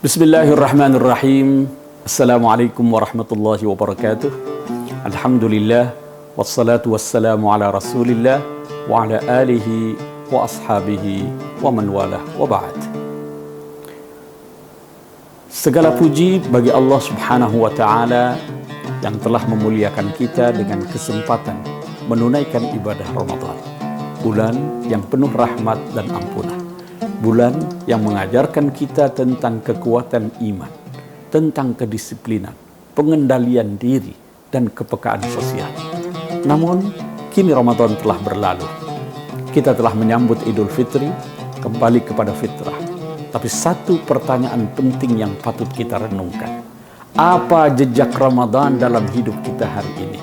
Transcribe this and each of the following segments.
Bismillahirrahmanirrahim. Assalamualaikum warahmatullahi wabarakatuh. Alhamdulillah wassalatu wassalamu ala Rasulillah wa ala alihi wa ashabihi wa man walah wa ba'd. Segala puji bagi Allah Subhanahu wa taala yang telah memuliakan kita dengan kesempatan menunaikan ibadah Ramadan. Bulan yang penuh rahmat dan ampunan. Bulan yang mengajarkan kita tentang kekuatan iman, tentang kedisiplinan, pengendalian diri, dan kepekaan sosial. Namun, kini Ramadan telah berlalu. Kita telah menyambut Idul Fitri, kembali kepada fitrah. Tapi satu pertanyaan penting yang patut kita renungkan. Apa jejak Ramadan dalam hidup kita hari ini?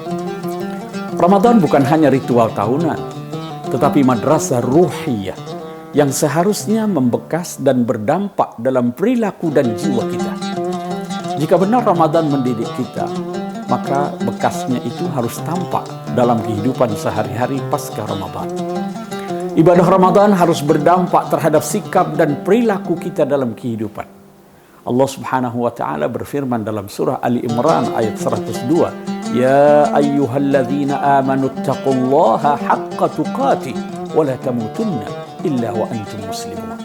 Ramadan bukan hanya ritual tahunan, tetapi madrasah ruhiyah yang seharusnya membekas dan berdampak dalam perilaku dan jiwa kita. Jika benar Ramadan mendidik kita, maka bekasnya itu harus tampak dalam kehidupan sehari-hari pasca Ramadan. Ibadah Ramadan harus berdampak terhadap sikap dan perilaku kita dalam kehidupan. Allah Subhanahu wa taala berfirman dalam surah Ali Imran ayat 102, "Ya ayyuhalladzina amanu taqullaha haqqa tuqatih wa la tamutunna illa wa antum muslimun."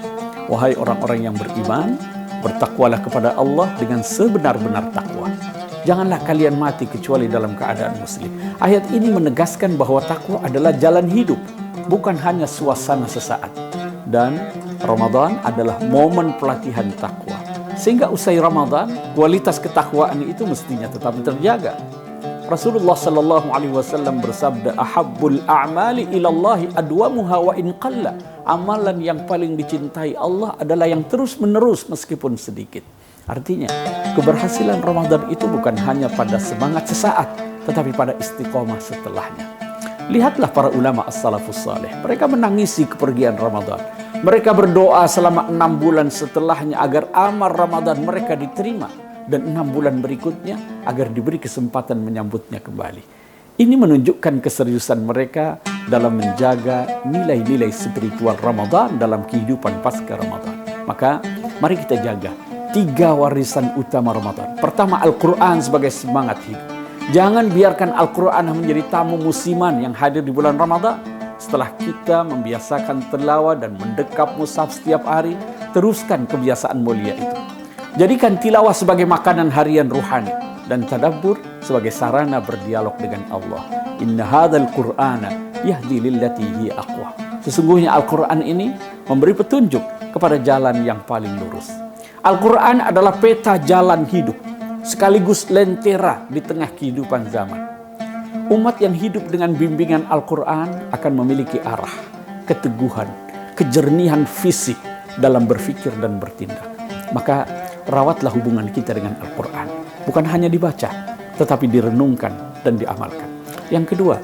Wahai orang-orang yang beriman, bertakwalah kepada Allah dengan sebenar-benar takwa. Janganlah kalian mati kecuali dalam keadaan muslim. Ayat ini menegaskan bahwa takwa adalah jalan hidup, bukan hanya suasana sesaat. Dan Ramadan adalah momen pelatihan takwa. Sehingga usai Ramadan, kualitas ketakwaan itu mestinya tetap terjaga. Rasulullah sallallahu alaihi wasallam bersabda, "Ahabbul a'mali ilallahi adwamuha wa in qalla." Amalan yang paling dicintai Allah adalah yang terus-menerus meskipun sedikit. Artinya, keberhasilan Ramadan itu bukan hanya pada semangat sesaat, tetapi pada istiqomah setelahnya. Lihatlah para ulama as-salafus saleh. Mereka menangisi kepergian Ramadan. Mereka berdoa selama 6 bulan setelahnya agar amal Ramadan mereka diterima. Dan 6 bulan berikutnya agar diberi kesempatan menyambutnya kembali. Ini menunjukkan keseriusan mereka dalam menjaga nilai-nilai spiritual Ramadan dalam kehidupan pasca Ramadan. Maka mari kita jaga 3 warisan utama Ramadan. Pertama, Al-Quran sebagai semangat hidup. Jangan biarkan Al-Quran menjadi tamu musiman yang hadir di bulan Ramadan. Setelah kita membiasakan tilawah dan mendekap mushaf setiap hari, teruskan kebiasaan mulia itu. Jadikan tilawah sebagai makanan harian ruhani dan tadabbur sebagai sarana berdialog dengan Allah. Inna hadzal Qur'ana yahdi lillati hiya aqwa. Sesungguhnya Al-Qur'an ini memberi petunjuk kepada jalan yang paling lurus. Al-Qur'an adalah peta jalan hidup, sekaligus lentera di tengah kehidupan zaman. Umat yang hidup dengan bimbingan Al-Qur'an akan memiliki arah, keteguhan, kejernihan fisik dalam berpikir dan bertindak. Maka rawatlah hubungan kita dengan Al-Quran. Bukan hanya dibaca, tetapi direnungkan dan diamalkan. Yang kedua,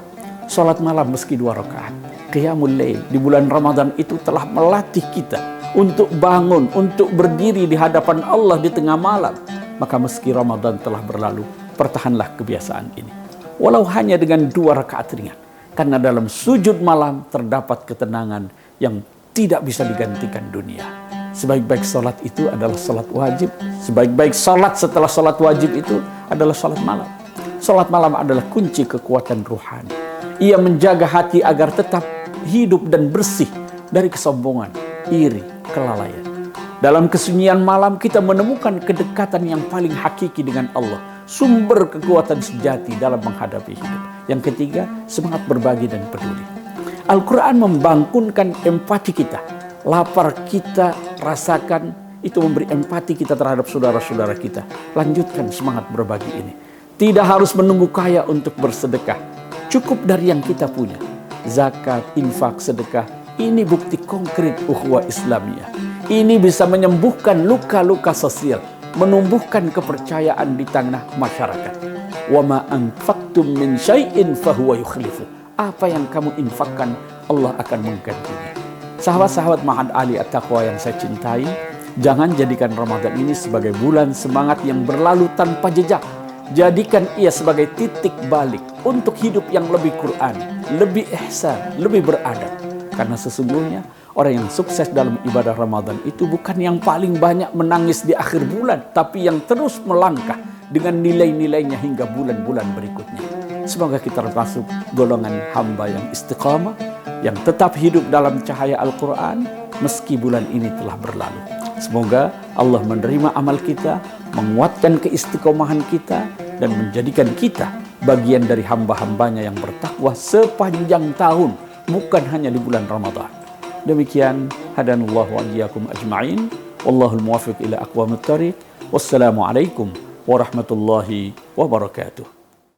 sholat malam meski 2 rakaat. Qiyamul Lail di bulan Ramadan itu telah melatih kita untuk bangun, untuk berdiri di hadapan Allah di tengah malam. Maka meski Ramadan telah berlalu, pertahanlah kebiasaan ini. Walau hanya dengan 2 rakaat ringan. Karena dalam sujud malam terdapat ketenangan yang tidak bisa digantikan dunia. Sebaik-baik salat itu adalah salat wajib. Sebaik-baik salat setelah salat wajib itu adalah salat malam. Salat malam adalah kunci kekuatan ruhani. Ia menjaga hati agar tetap hidup dan bersih dari kesombongan, iri, kelalaian. Dalam kesunyian malam kita menemukan kedekatan yang paling hakiki dengan Allah. Sumber kekuatan sejati dalam menghadapi hidup. Yang ketiga, semangat berbagi dan peduli. Al-Quran membangkitkan empati kita. Lapar kita rasakan, itu memberi empati kita terhadap saudara-saudara kita. Lanjutkan semangat berbagi ini. Tidak harus menunggu kaya untuk bersedekah. Cukup dari yang kita punya. Zakat, infak, sedekah. Ini bukti konkret ukhuwah Islamiyah. Ini bisa menyembuhkan luka-luka sosial. Menumbuhkan kepercayaan di tengah masyarakat. Wa ma anfaqtum min syai'in fahuwa yukhlifu. Apa yang kamu infakkan, Allah akan menggantinya. Sahabat-sahabat Ma'had Ali At-Taqwa yang saya cintai, jangan jadikan Ramadan ini sebagai bulan semangat yang berlalu tanpa jejak. Jadikan ia sebagai titik balik untuk hidup yang lebih Quran, lebih ihsan, lebih beradab. Karena sesungguhnya Orang yang sukses dalam ibadah Ramadan itu bukan yang paling banyak menangis di akhir bulan, tapi yang terus melangkah dengan nilai-nilainya hingga bulan-bulan berikutnya. Semoga kita termasuk golongan hamba yang istiqamah, yang tetap hidup dalam cahaya Al-Quran meski bulan ini telah berlalu. Semoga Allah menerima amal kita, menguatkan keistiqomahan kita, dan menjadikan kita bagian dari hamba-hambanya yang bertakwa sepanjang tahun, bukan hanya di bulan Ramadan. Demikian, hadanallahu wa iyyakum ajma'in. Wallahul muwaffiq ila aqwamit thariq. Wassalamualaikum warahmatullahi wabarakatuh.